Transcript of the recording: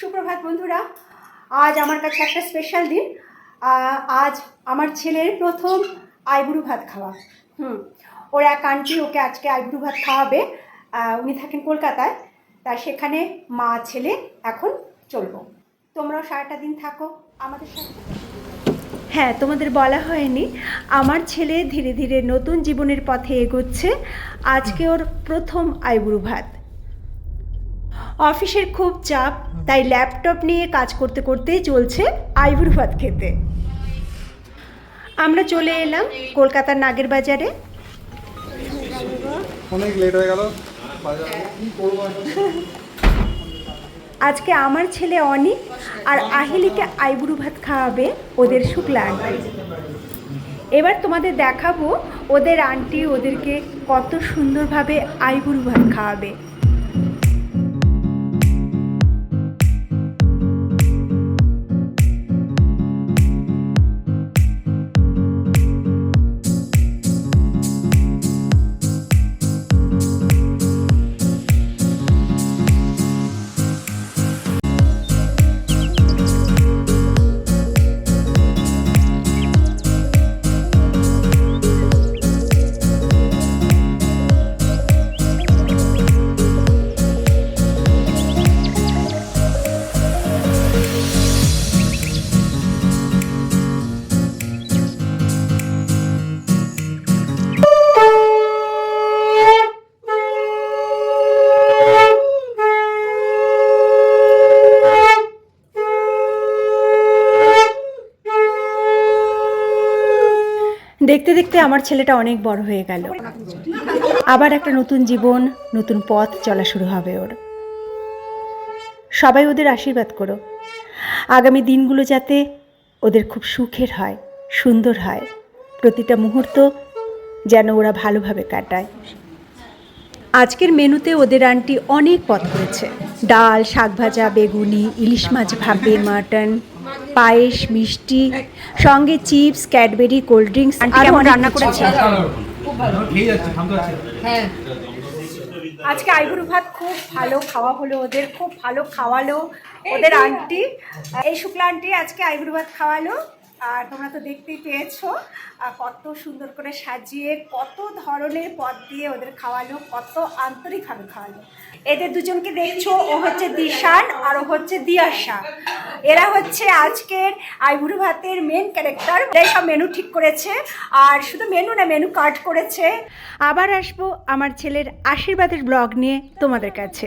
সুপ্রভাত বন্ধুরা, আজ আমার কাছে একটা স্পেশাল দিন। আজ আমার ছেলের প্রথম আইবুড়ো ভাত খাওয়া। ওর এক আন্টি ওকে আজকে আইবুড়ো ভাত খাওয়াবে। উনি থাকেন কলকাতায়, তাই সেখানে মা ছেলে এখন চলবো। তোমরাও সারাটা দিন থাকো আমাদের সাথে। হ্যাঁ, তোমাদের বলা হয়নি, আমার ছেলে ধীরে ধীরে নতুন জীবনের পথে এগোচ্ছে। আজকে ওর প্রথম আইবুড়ো ভাত। অফিসের খুব চাপ, তাই ল্যাপটপ নিয়ে কাজ করতে করতেই চলছে আইবুড়ো ভাত খেতে। আমরা চলে এলাম কলকাতার নাগের বাজারে। অনেক লেট হয়ে গেল। আজকে আমার ছেলে অনিক আর আহিলিকে আইবুড়ো ভাত খাওয়াবে ওদের শুক্লা আন্টি। এবার তোমাদের দেখাবো ওদের আন্টি ওদেরকে কত সুন্দরভাবে আইবুড়ো ভাত খাওয়াবে। দেখতে দেখতে আমার ছেলেটা অনেক বড় হয়ে গেল। আবার একটা নতুন জীবন, নতুন পথ চলা শুরু হবে ওর। সবাই ওদের আশীর্বাদ করো, আগামী দিনগুলো যাতে ওদের খুব সুখের হয়, সুন্দর হয়। প্রতিটা মুহূর্ত যেন ওরা ভালোভাবে কাটায়। আজকের মেনুতে ওদের আন্টি অনেক পদ করেছে। ডাল, শাকভাজা, বেগুনি, ইলিশ মাছ ভাপে, মাটন, পায়েস, মিষ্টি, সঙ্গে চিপস, ক্যাডবেরি, কোল্ড ড্রিঙ্কস আর রান্না করেছে। আজকে আইবুড়ো ভাত খুব ভালো খাওয়া হলো, ওদের খুব ভালো খাওয়ালো ওদের আন্টি। এই শুক্লা আন্টি আজকে আইবুড়ো ভাত খাওয়ালো। আর তোমরা তো দেখতেই পেয়েছো কত সুন্দর করে সাজিয়ে, কত ধরনের পদ দিয়ে ওদের খাওয়ালো, কত আন্তরিকভাবে খাওয়ালো। এদের দুজনকে দেখছো, ও হচ্ছে দিশান আর ও হচ্ছে দিয়াশা। এরা হচ্ছে আজকের আইবুড়ো ভাতের মেন ক্যারেক্টার। এরাই সব মেনু ঠিক করেছে, আর শুধু মেনু না, মেনু কার্ড করেছে। আবার আসবো আমার ছেলের আশীর্বাদের ব্লগ নিয়ে তোমাদের কাছে।